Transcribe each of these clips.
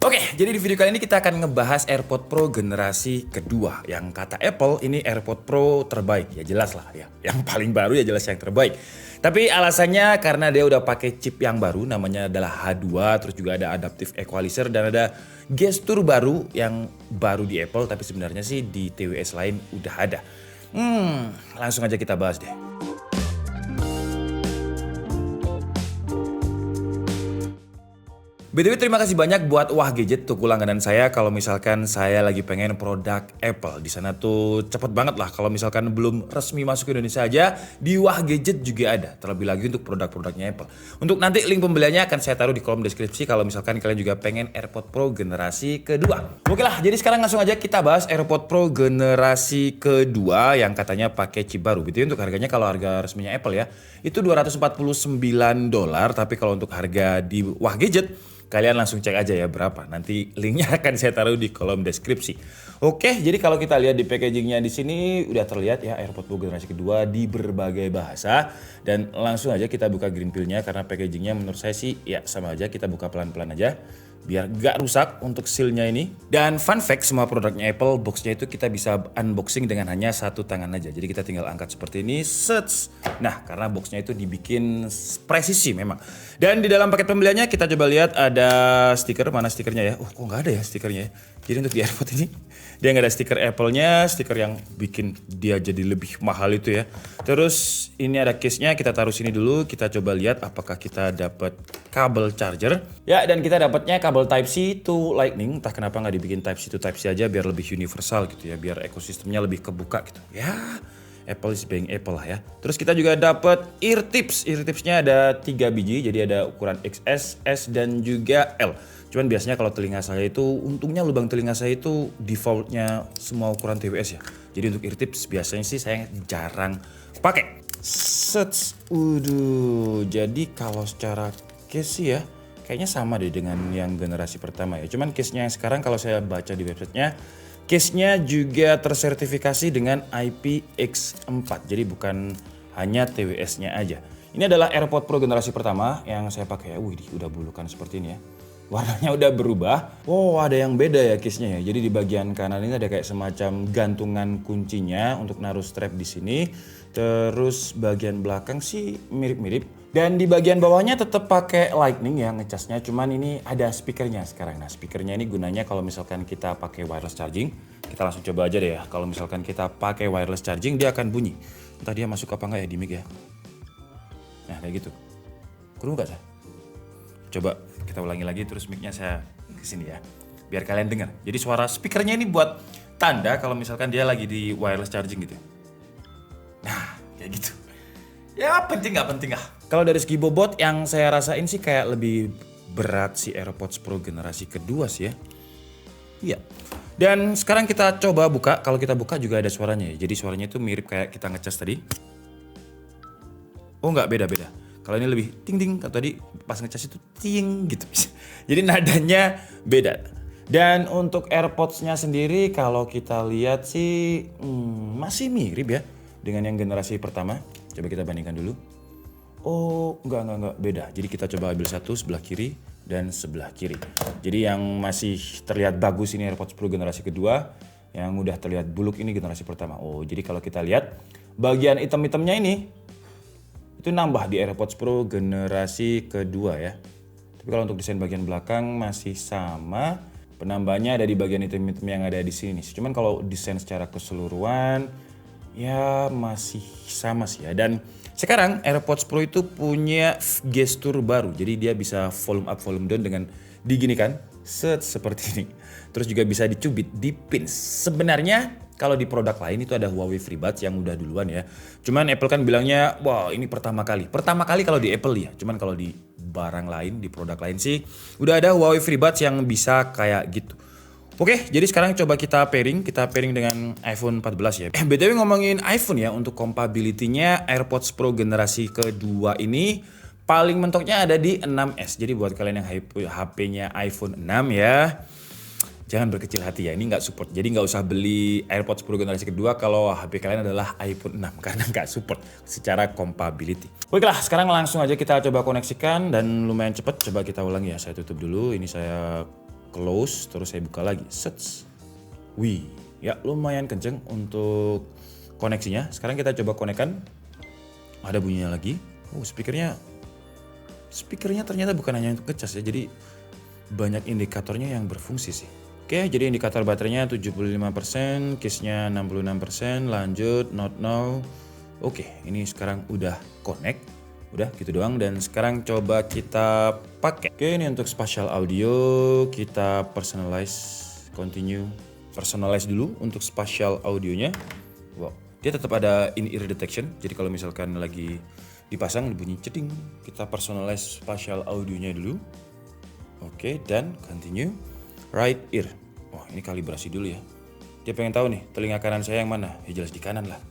Oke, jadi di video kali ini kita akan ngebahas AirPods Pro generasi kedua. Yang kata Apple ini AirPods Pro terbaik. Ya jelas lah ya. Yang paling baru ya jelas yang terbaik. Tapi alasannya karena dia udah pakai chip yang baru, namanya adalah H2, terus juga ada adaptive equalizer dan ada gestur baru yang baru di Apple, tapi sebenarnya sih di TWS lain udah ada. Langsung aja kita bahas deh. BTW terima kasih banyak buat Wah Gadget tuku langganan saya kalau misalkan saya lagi pengen produk Apple. Di sana tuh cepet banget lah kalau misalkan belum resmi masuk ke Indonesia aja, di Wah Gadget juga ada. Terlebih lagi untuk produk-produknya Apple. Untuk nanti link pembeliannya akan saya taruh di kolom deskripsi kalau misalkan kalian juga pengen AirPods Pro generasi kedua. Oke lah, jadi sekarang langsung aja kita bahas AirPods Pro generasi kedua yang katanya pakai chip baru. BTW untuk harganya kalau harga resminya Apple ya, itu $249, tapi kalau untuk harga di Wah Gadget kalian langsung cek aja ya berapa. Nanti linknya akan saya taruh di kolom deskripsi. Oke, jadi kalau kita lihat di packagingnya di sini udah terlihat ya AirPods Pro generasi kedua di berbagai bahasa. Dan langsung aja kita buka green peel-nya karena packagingnya menurut saya sih ya sama aja. Kita buka pelan-pelan aja biar gak rusak untuk seal-nya ini. Dan fun fact, semua produknya Apple box-nya itu kita bisa unboxing dengan hanya satu tangan aja. Jadi kita tinggal angkat seperti ini, sets. Nah, karena box-nya itu dibikin presisi memang. Dan di dalam paket pembeliannya kita coba lihat ada stiker, mana stikernya ya? Kok nggak ada ya stikernya ya? Jadi untuk di AirPods ini dia nggak ada stiker Apple-nya, stiker yang bikin dia jadi lebih mahal itu ya. Terus ini ada case-nya, kita taruh sini dulu, kita coba lihat apakah kita dapat kabel charger. Ya, dan kita dapatnya kabel Type-C to Lightning. Entah kenapa nggak dibikin Type-C to Type-C aja biar lebih universal gitu ya, biar ekosistemnya lebih kebuka gitu. Ya, Apple is being Apple lah ya. Terus kita juga dapat ear tips. Ear tipsnya ada 3 biji, jadi ada ukuran XS, S dan juga L. Cuman biasanya kalau telinga saya itu, untungnya lubang telinga saya itu defaultnya semua ukuran TWS ya. Jadi untuk ear tips biasanya sih saya jarang pakai. Sets, jadi kalau secara case sih ya, kayaknya sama deh dengan yang generasi pertama ya. Cuman case-nya yang sekarang kalau saya baca di websitenya, case-nya juga tersertifikasi dengan IPX4. Jadi bukan hanya TWS-nya aja. Ini adalah AirPods Pro generasi pertama yang saya pakai. Wih, udah bulukan seperti ini ya. Warnanya udah berubah. Wow, ada yang beda ya case-nya ya. Jadi di bagian kanan ini ada kayak semacam gantungan kuncinya untuk naruh strap di sini. Terus bagian belakang sih mirip-mirip. Dan di bagian bawahnya tetap pakai Lightning ya ngecasnya, cuman ini ada speakernya sekarang. Nah, speakernya ini gunanya kalau misalkan kita pakai wireless charging. Kita langsung coba aja deh ya. Kalau misalkan kita pakai wireless charging dia akan bunyi. Entah dia masuk apa enggak ya di mic ya. Nah, kayak gitu. Kurang enggak sih? Coba kita ulangi lagi terus mic-nya saya kesini ya. Biar kalian dengar. Jadi suara speakernya ini buat tanda kalau misalkan dia lagi di wireless charging gitu. Nah, kayak gitu. Ya penting nggak penting lah. Kalau dari segi bobot yang saya rasain sih kayak lebih berat si AirPods Pro generasi kedua sih ya. Iya. Dan sekarang kita coba buka. Kalau kita buka juga ada suaranya ya. Jadi suaranya itu mirip kayak kita ngecas tadi. Oh nggak, beda-beda. Kalau ini lebih ting-ting. Kalau tadi pas ngecas itu ting gitu. Jadi nadanya beda. Dan untuk AirPods-nya sendiri kalau kita lihat sih masih mirip ya dengan yang generasi pertama. Coba kita bandingkan dulu. Oh, enggak, beda. Jadi kita coba ambil satu sebelah kiri dan sebelah kiri. Jadi yang masih terlihat bagus ini AirPods Pro generasi kedua, yang udah terlihat buluk ini generasi pertama. Oh, jadi kalau kita lihat bagian hitam-hitamnya ini itu nambah di AirPods Pro generasi kedua ya. Tapi kalau untuk desain bagian belakang masih sama. Penambahannya ada di bagian hitam-hitam yang ada di sini. Cuman kalau desain secara keseluruhan ya masih sama sih ya. Dan sekarang AirPods Pro itu punya gestur baru. Jadi dia bisa volume up, volume down dengan diginikan seperti ini. Terus juga bisa dicubit, dipin. Sebenarnya kalau di produk lain itu ada Huawei FreeBuds yang udah duluan ya. Cuman Apple kan bilangnya, wah ini pertama kali. Pertama kali kalau di Apple ya. Cuman kalau di barang lain, di produk lain sih udah ada Huawei FreeBuds yang bisa kayak gitu. Oke, jadi sekarang coba kita pairing dengan iPhone 14 ya. BTW ngomongin iPhone ya, untuk compatibility-nya AirPods Pro generasi kedua ini paling mentoknya ada di 6S. Jadi buat kalian yang HP-nya iPhone 6 ya, jangan berkecil hati ya, ini nggak support. Jadi nggak usah beli AirPods Pro generasi kedua kalau HP kalian adalah iPhone 6 karena nggak support secara compatibility. Baiklah, sekarang langsung aja kita coba koneksikan dan lumayan cepat. Coba kita ulangi ya, saya tutup dulu. Ini saya close, terus saya buka lagi. Sets. Wih, ya lumayan kenceng untuk koneksinya. Sekarang kita coba konekkan. Ada bunyinya lagi. Speakernya ternyata bukan hanya untuk ngecas ya. Jadi banyak indikatornya yang berfungsi sih. Oke, jadi indikator baterainya 75%, case-nya 66%, lanjut, not now. Oke, ini sekarang udah connect. Udah gitu doang, dan sekarang coba kita pakai. Oke, ini untuk spatial audio, kita continue. Personalize dulu untuk spatial audionya. Wow, dia tetap ada in-ear detection, jadi kalau misalkan lagi dipasang bunyi ceding, kita personalize spatial audionya dulu. Oke, dan continue. Right ear. Wah, ini kalibrasi dulu ya. Dia pengen tahu nih, telinga kanan saya yang mana? Ya jelas di kanan lah.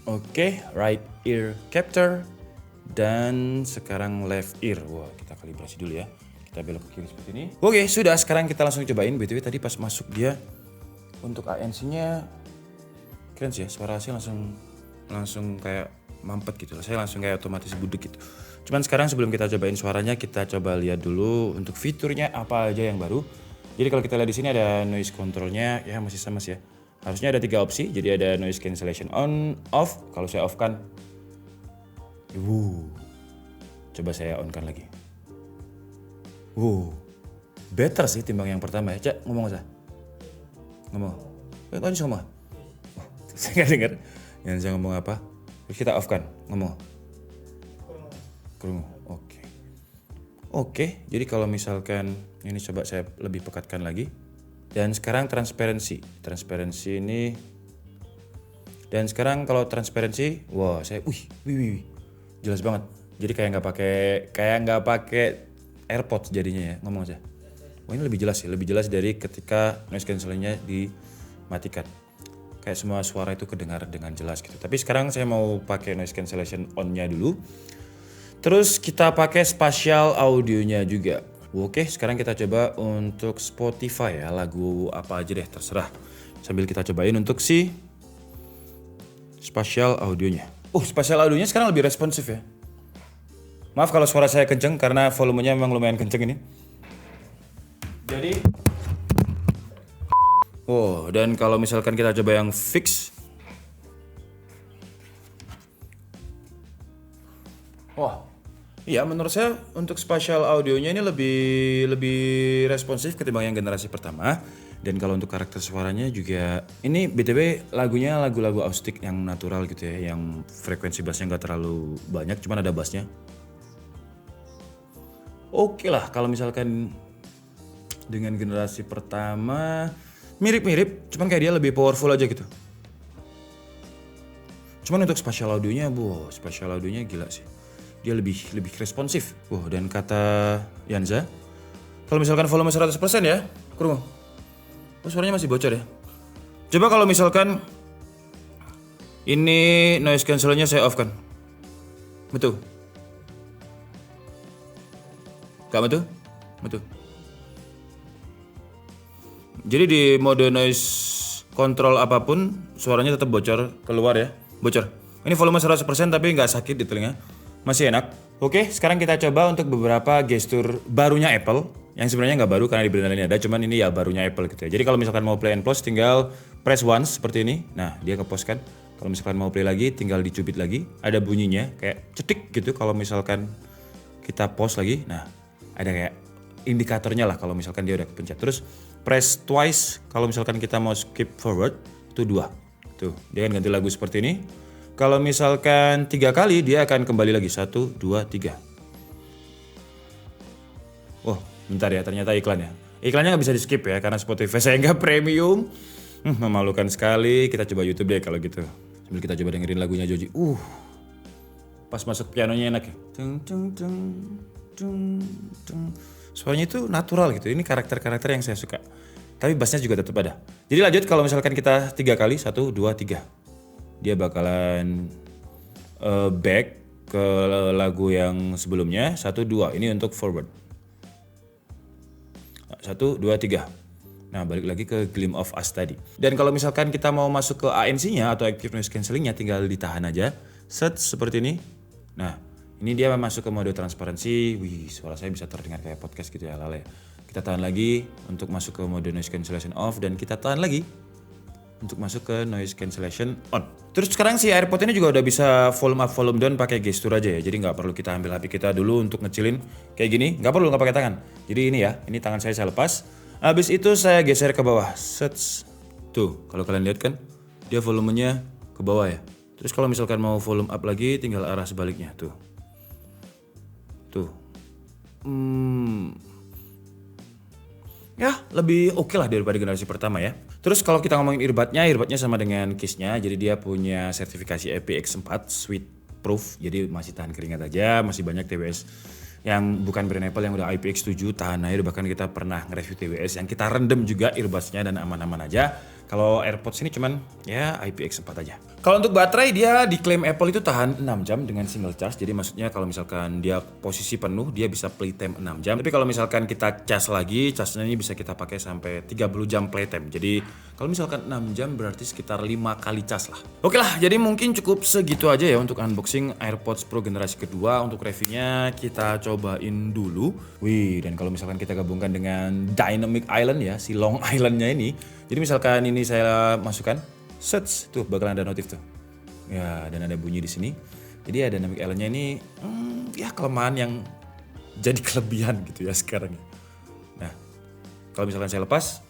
Oke, right ear capture. Dan sekarang left ear. Wah, kita kalibrasi dulu ya. Kita belok ke kiri seperti ini. Oke, sudah. Sekarang kita langsung cobain. BTW tadi pas masuk dia untuk ANC-nya keren sih ya. Suara saya langsung kayak mampet gitu. Saya langsung kayak otomatis budek gitu. Cuman sekarang sebelum kita cobain suaranya, kita coba lihat dulu untuk fiturnya apa aja yang baru. Jadi kalau kita lihat di sini ada noise controlnya, ya masih sama sih ya. Harusnya ada 3 opsi. Jadi ada noise cancellation on, off. Kalau saya off kan, coba saya on kan lagi. Better sih timbang yang pertama ya. Cak, ngomong aja. Ngomong. Kau ngomong. Saya nggak dengar. Yang saya ngomong apa? Terus kita off kan, ngomong. Kerungu. Oke, jadi kalau misalkan ini coba saya lebih pekatkan lagi. Dan sekarang transparency ini. Dan sekarang kalau transparency, wah saya, jelas banget. Jadi kayak nggak pakai AirPods jadinya ya, ngomong aja. Wah, ini lebih jelas sih, lebih jelas dari ketika noise cancellingnya dimatikan. Kayak semua suara itu kedengar dengan jelas gitu. Tapi sekarang saya mau pakai noise cancellation on-nya dulu. Terus kita pakai spatial audionya juga. Oke, sekarang kita coba untuk Spotify ya, lagu apa aja deh terserah. Sambil kita cobain untuk si spatial audionya. Spatial audionya sekarang lebih responsif ya. Maaf kalau suara saya kenceng karena volumenya memang lumayan kenceng ini. Jadi, dan kalau misalkan kita coba yang fix, iya menurut saya untuk spatial audionya ini lebih responsif ketimbang yang generasi pertama. Dan kalau untuk karakter suaranya juga, ini BTW lagunya lagu-lagu akustik yang natural gitu ya, yang frekuensi bassnya nggak terlalu banyak, cuman ada bassnya. Oke lah, kalau misalkan dengan generasi pertama mirip-mirip, cuman kayak dia lebih powerful aja gitu. Cuman untuk spatial audionya, spatial audionya gila sih. Dia lebih responsif. Dan kata Yanza, kalau misalkan volume 100% ya, kurung. Suaranya masih bocor ya. Coba kalau misalkan ini noise cancelnya saya off kan. Betul. Gak betul? Betul. Jadi di mode noise control apapun, suaranya tetap bocor keluar ya. Bocor. Ini volume 100% tapi nggak sakit di telinga. Masih enak. Oke, sekarang kita coba untuk beberapa gestur barunya Apple. Yang sebenarnya nggak baru karena di brand lainnya ada, cuman ini ya barunya Apple gitu ya. Jadi kalau misalkan mau play and pause tinggal press once seperti ini. Nah, dia ke-pause kan. Kalau misalkan mau play lagi tinggal dicubit lagi. Ada bunyinya kayak cetik gitu kalau misalkan kita pause lagi. Nah, ada kayak indikatornya lah kalau misalkan dia udah kepencet. Terus press twice kalau misalkan kita mau skip forward, itu 2. Tuh, dia akan ganti lagu seperti ini. Kalau misalkan 3 kali dia akan kembali lagi. 1, 2, 3. Bentar ya, ternyata iklan ya. Iklannya nggak bisa di skip ya karena Spotify saya nggak premium. Memalukan sekali. Kita coba YouTube deh kalau gitu. Sambil kita coba dengerin lagunya Joji. Pas masuk pianonya enak ya. Suaranya itu natural gitu. Ini karakter-karakter yang saya suka. Tapi bassnya juga tetap ada. Jadi lanjut kalau misalkan kita 3 kali, 1, 2, 3. Dia bakalan back ke lagu yang sebelumnya. 1, 2. Ini untuk forward. 1, 2, 3. Nah, balik lagi ke Gleam of Us tadi. Dan kalau misalkan kita mau masuk ke ANC-nya atau Active Noise Cancelling-nya, tinggal ditahan aja. Set seperti ini. Nah, ini dia masuk ke mode transparansi. Suara saya bisa terdengar kayak podcast gitu ya, lale. Kita Kita tahan lagi untuk masuk ke mode noise cancellation off dan kita tahan lagi untuk masuk ke noise cancellation on. Terus sekarang si AirPod ini juga udah bisa volume up, volume down pakai gestur aja ya. Jadi nggak perlu kita ambil HP kita dulu untuk ngecilin kayak gini. Nggak perlu, nggak pakai tangan. Jadi ini ya, ini tangan saya lepas. Habis itu saya geser ke bawah. Sets. Tuh, kalau kalian lihat kan, dia volumenya ke bawah ya. Terus kalau misalkan mau volume up lagi, tinggal arah sebaliknya tuh. Tuh. Ya lebih oke lah daripada generasi pertama ya. Terus kalau kita ngomongin earbudnya sama dengan case-nya. Jadi dia punya sertifikasi IPX4 Sweat Proof. Jadi masih tahan keringat aja, masih banyak TWS yang bukan brand Apple yang udah IPX7 tahan air. Bahkan kita pernah nge-review TWS yang kita rendam juga earbudsnya dan aman-aman aja. Kalau AirPods ini cuman ya IPX4 aja. Kalau untuk baterai dia diklaim Apple itu tahan 6 jam dengan single charge. Jadi maksudnya kalau misalkan dia posisi penuh dia bisa playtime 6 jam. Tapi kalau misalkan kita cas lagi, casnya ini bisa kita pakai sampai 30 jam playtime. Jadi kalau misalkan 6 jam berarti sekitar 5 kali cas lah. Oke lah, jadi mungkin cukup segitu aja ya untuk unboxing AirPods Pro generasi kedua. Untuk reviewnya kita cobain dulu. Wih, dan kalau misalkan kita gabungkan dengan Dynamic Island ya, si Long Islandnya ini. Jadi misalkan ini saya masukkan, search tuh bakalan ada notif tuh. Ya, dan ada bunyi di sini. Jadi ya Dynamic Island-nya ini ya kelemahan yang jadi kelebihan gitu ya sekarang. Nah, kalau misalkan saya lepas,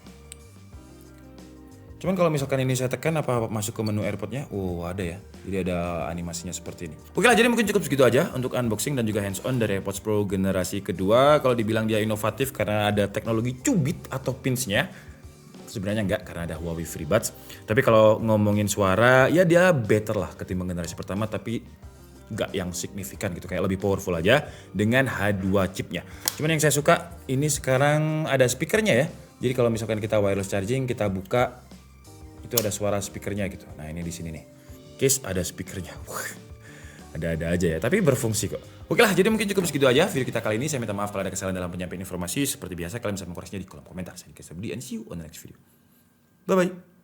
cuman kalau misalkan ini saya tekan apa masuk ke menu AirPod-nya, ada ya. Jadi ada animasinya seperti ini. Oke lah, jadi mungkin cukup segitu aja untuk unboxing dan juga hands on dari AirPods Pro generasi kedua. Kalau dibilang dia inovatif karena ada teknologi cubit atau pins-nya, sebenarnya enggak karena ada Huawei FreeBuds. Tapi kalau ngomongin suara, ya dia better lah ketimbang generasi pertama, tapi enggak yang signifikan gitu, kayak lebih powerful aja dengan H2 chipnya. Cuman yang saya suka ini sekarang ada speakernya ya. Jadi kalau misalkan kita wireless charging, kita buka itu ada suara speakernya gitu. Nah ini di sini nih, case ada speakernya. Ada-ada aja ya, tapi berfungsi kok. Oke lah, jadi mungkin cukup segitu aja video kita kali ini. Saya minta maaf kalau ada kesalahan dalam penyampaian informasi. Seperti biasa kalian bisa mengkoreksinya di kolom komentar. Saya Dika Sabdi and see you on the next video. Bye bye.